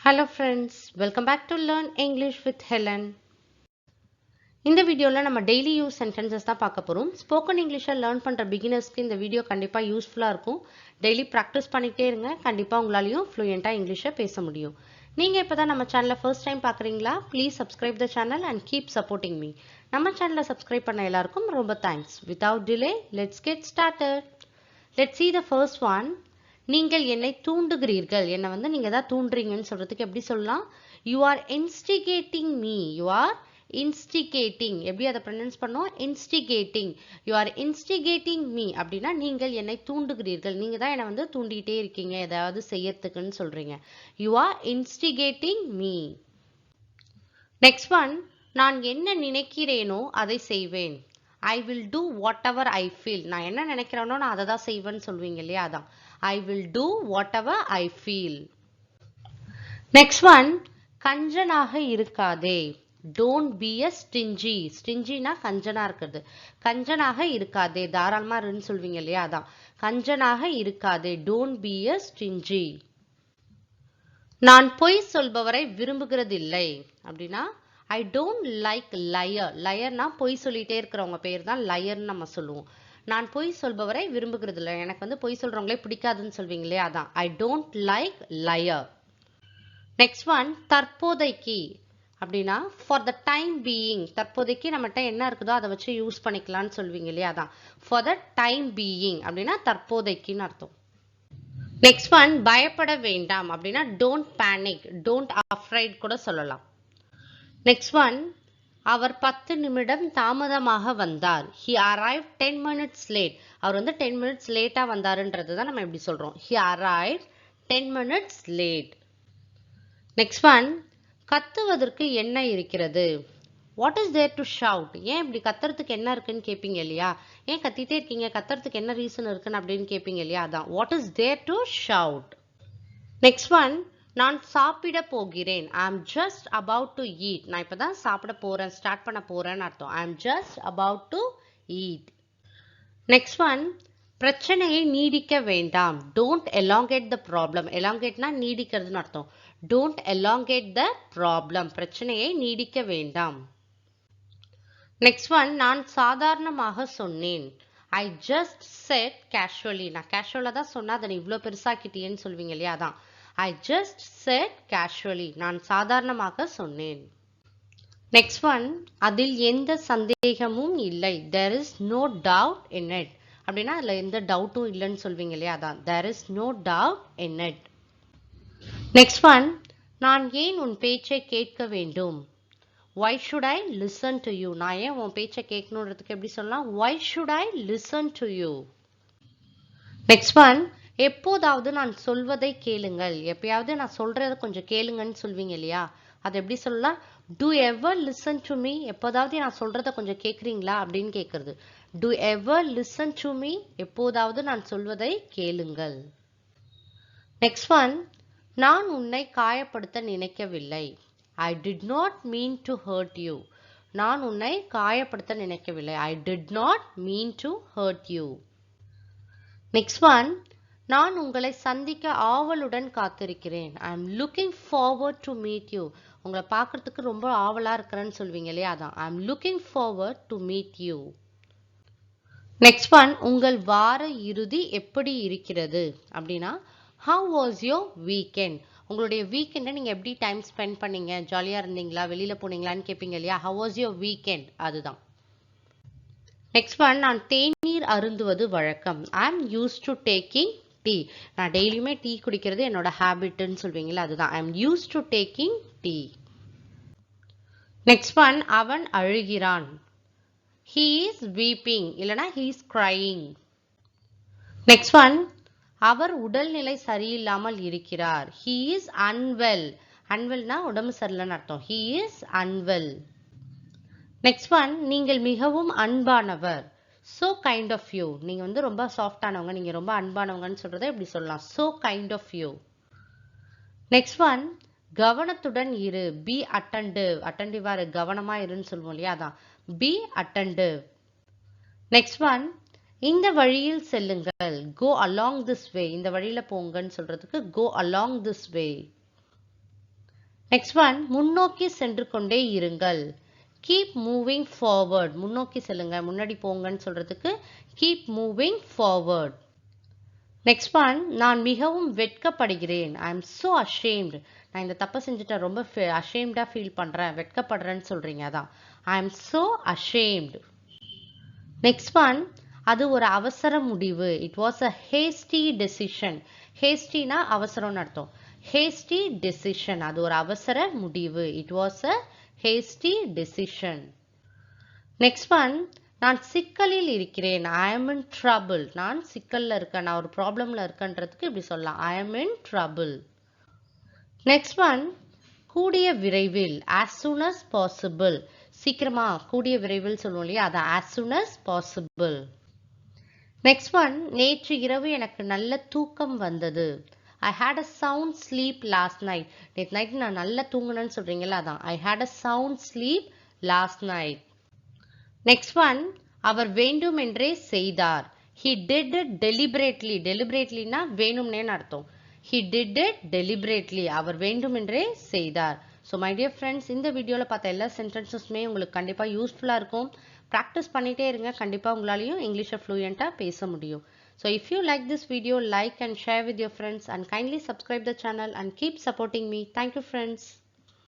Hello friends, welcome back to Learn English with Helen. இந்த வீடியோல நம்ம டெய்லி யூஸ் சென்டென்சஸ் தான் பார்க்க போறோம். ஸ்போக்கன் இங்கிலீஷை லேர்ன் பண்ற பிகினர்ஸ்க்கு இந்த வீடியோ கண்டிப்பா யூஸ்ஃபுல்லா இருக்கும். டெய்லி பிராக்டிஸ் பண்ணிட்டே இருங்க. கண்டிப்பா உங்களாலயும் ஃப்ளூயண்டா இங்கிலீஷை பேச முடியும். நீங்க இப்பதான் நம்ம சேனலை ஃபர்ஸ்ட் டைம் பார்க்கறீங்களா? Please subscribe the channel and keep supporting me. நம்ம சேனலை சப்ஸ்கிரைப் பண்ண எல்லாருக்கும் ரொம்ப thanks. Without delay, let's get started. Let's see the first one. நீங்கள் என்னை தூண்டுகிறீர்கள். என்னை நீங்க தான் தூண்டுறீங்கன்னு சொல்றதுக்கு எப்படி சொல்லலாம்? You are instigating me. You are instigating. எப்படி அதை ப்ரொனன்ஸ் பண்ணோம்? Instigating. You are instigating me. அப்படின்னா நீங்கள் என்னை தூண்டுகிறீர்கள். நீங்க தான் என்னை தூண்டிகிட்டே இருக்கீங்க ஏதாவது செய்யறதுக்குன்னு சொல்றீங்க. You are instigating me. Next one. நான் என்ன நினைக்கிறேனோ அதை செய்வேன். I will do whatever I feel. நான் என்ன நினைக்கிறேனோ நான் அதை தான் செய்வேன்னு சொல்வீங்க இல்லையா? அதான் I will do whatever I feel. Next one. கஞ்சனாக இருக்காதே. Don't be a stingy. Stingyனா கஞ்சனா இருக்கிறது. கஞ்சனாக இருக்காதே. தாராளமா இருன்னு சொல்வீங்க இல்லையா? அதான் கஞ்சனாக இருக்காதே. Don't be a stingy. நான் பொய் சொல்பவரை விரும்புகிறதில்லை. அப்படின்னா I don't like liar. Liarனா பொய் சொல்லிட்டே இருக்கிறவங்க பேர் தான் liarன்னு நம்ம சொல்லுவோம். நான் பொய் சொல்பவரை விரும்புகிறதில்லை. எனக்கு பொய் சொல்றவங்களே பிடிக்காதுன்னு சொல்வீங்களே அதான் I don't like liar. Next one. தற்போதைக்கு அப்படின்னா for the time being. தற்போதைக்கு நம்மகிட்ட என்ன இருக்குதோ அதை வச்சு யூஸ் பண்ணிக்கலாம்னு சொல்வீங்க இல்லையா? அதான் for the time being அப்படின்னா தற்போதைக்குன்னு அர்த்தம். Next one. பயப்பட வேண்டாம் அப்படின்னா don't panic. Don't afraid கூட சொல்லலாம். Next one. அவர் 10 நிமிடம் தாமதமாக வந்தார். He arrived 10 minutes late. Our 10 minutes லேட்டா வந்தாருன்றது தான் நம்ம எப்படி சொல்றோம்? He arrived 10 minutes late. Next one. கத்துவதற்கு என்ன இருக்கிறது? What is there to shout? ஏன் இப்படி கத்துறதுக்கு என்ன இருக்குன்னு கேட்பீங்க இல்லையா? ஏன் கத்திட்டே இருக்கீங்க? கத்துறதுக்கு என்ன ரீசன் இருக்குன்னு அப்படின்னு கேட்பீங்க இல்லையா? அதான் what is there to shout. Next one. நான் சாப்பிட போகிறேன். I am just about to eat. நான் இப்பதான் சாப்பிட போறேன், ஸ்டார்ட் பண்ண போறேன்னு அர்த்தம். I am just about to eat. Next one. பிரச்சனையை நீடிக்க வேண்டாம். Don't elongate the problem. Elongateனா நீடிக்கிறதுன்னு அர்த்தம். Don't elongate the problem. பிரச்சனையை நீடிக்க வேண்டாம். Next one. நான் சாதாரணமாக சொன்னேன். I just said casually. நான் கேஷுவலா தான் சொன்னா அதை இவ்வளோ பெருசாக்கிட்டேன்னு சொல்வீங்க இல்லையா? அதான் I just said casually. நான் சாதாரணமாக சொன்னேன். Next one. அதில் எந்த சந்தேகமும் இல்லை. There is no doubt in it. அப்படின்னா அதில் எந்த டவுட்டும் இல்லைன்னு சொல்வீங்க இல்லையா? அதான் there is no doubt in it. Next one. நான் ஏன் உன் பேச்சை கேட்க வேண்டும்? Why should I listen to you? நான் ஏன் உன் பேச்சை கேட்கணுன்றதுக்கு எப்படி சொல்லலாம்? Why should I listen to you? Next one. எப்போதாவது நான் சொல்வதை கேளுங்கள். எப்பயாவது நான் சொல்றதை கொஞ்சம் கேளுங்கன்னு சொல்வீங்க இல்லையா? அது எப்படி சொல்லலாம்? Do ever listen to me? எப்போதாவது நான் சொல்றதை கொஞ்சம் கேட்குறீங்களா அப்படின்னு கேட்கறது. Do ever listen to me? எப்போதாவது நான் சொல்வதை கேளுங்கள். Next one. நான் உன்னை காயப்படுத்த நினைக்கவில்லை. I did not mean to hurt you. நான் உன்னை காயப்படுத்த நினைக்கவில்லை. I did not mean to hurt you. Next one. நான் உங்களை சந்திக்க ஆவலுடன் காத்திருக்கிறேன். I am looking forward to meet you. உங்களை பார்க்கறதுக்கு ரொம்ப ஆவலா இருக்கிறேன்னு சொல்வீங்க இல்லையா? அதான் I am looking forward to meet you. Next one. உங்கள் வார இறுதி எப்படி இருக்கிறது? அப்படின்னா how was your weekend? உங்களுடைய வீக்கெண்டை நீங்க எப்படி டைம் ஸ்பெண்ட் பண்ணீங்க? ஜாலியா இருந்தீங்களா? வெளியில போனீங்களான்னு கேட்பீங்க இல்லையா? how was your weekend? அதுதான். Next one. நான் தேநீர் அருந்துவது வழக்கம். I am used to taking tea. நான் டெய்லியுமே டீ குடிக்கிறது என்னோட ஹேபிட்னு சொல்வீங்களா? அதுதான் I am used to taking tea. Next one. அவன் அழுகிறான். He is weeping. இல்லனா he is crying. Next one. அவர் உடல்நிலை சரியில்லாமல் இருக்கிறார். He is unwell. Unwellனா உடம்பு சரியில்லைன்னு அர்த்தம். He is unwell. Next one. நீங்கள் மிகவும் அன்பானவர். So kind of you. நீங்க ரொம்ப சாஃப்டானவங்க, நீங்க ரொம்ப அன்பானவங்கன்னு சொல்றதை எப்படி சொல்லலாம்? So kind of you. Next one. கவனத்துடன் இரு. Be attentive. Attentiveஆ இரு, கவனமா இருன்னு சொல்லுவோம் இல்லையா? அதான் be attentive. Next one. இந்த வழியில் செல்லுங்கள். Go along this way. இந்த வழியில போங்கன்னு சொல்றதுக்கு go along this way. Next one முன்னோக்கி சென்று கொண்டே இருங்கள். Keep moving forward. முன்னோக்கி செல்லுங்க, முன்னாடி போங்கன்னு சொல்றதுக்கு keep moving forward. Next one நான் மிகவும் வெட்கப்படுகிறேன். I am so ashamed. நான் இந்த தப்பை செஞ்சுட்டேன், ரொம்ப அஷேம்டா ஃபீல் பண்றேன், வெட்கப்படுறேன்னு சொல்றீங்க, அதான் I am so ashamed. Next one அது ஒரு அவசர முடிவு. It was a hasty decision. ஹேஸ்டினா அவசரம்னு அர்த்தம். ஹேஸ்டி டெசிஷன், அது ஒரு அவசர முடிவு. It was a hasty decision. Next one நான் சிக்கலில் இருக்கிறேன். ஐ am in trouble. நான் சிக்கல்ல இருக்கேன், நான் ஒரு ப்ராப்ளம்ல இருக்கேன்றதுக்கு இப்படி சொல்லலாம், ஐ am in trouble. Next one கூடிய விரைவில். as soon as possible. சீக்கிரமா, கூடிய விரைவில் சொல்லுவோம் இல்லையா, அது as soon as possible. Next one நேற்று இரவு எனக்கு நல்ல தூக்கம் வந்தது. I had a sound sleep last night. நேற்று நைட் நான் நல்லா தூங்குனேன்னு சொல்றீங்களா, அதான் I had a sound sleep last night. Next one அவர் வேண்டுமென்றே செய்தார். He did it deliberately. Deliberatelyனா வேணும்னேன்னு அர்த்தம். He did it deliberately. அவர் வேண்டுமென்றே செய்தார். ஸோ மை டியர் ஃப்ரெண்ட்ஸ், இந்த வீடியோவில் பார்த்த எல்லா சென்டென்சஸுமே உங்களுக்கு கண்டிப்பாக யூஸ்ஃபுல்லாக இருக்கும். ப்ராக்டிஸ் பண்ணிகிட்டே இருங்க, கண்டிப்பாக உங்களாலையும் இங்கிலீஷை ஃப்ளூயண்ட்டாக பேச முடியும். So if you like this video, like and share with your friends and kindly subscribe the channel and keep supporting me. Thank you friends.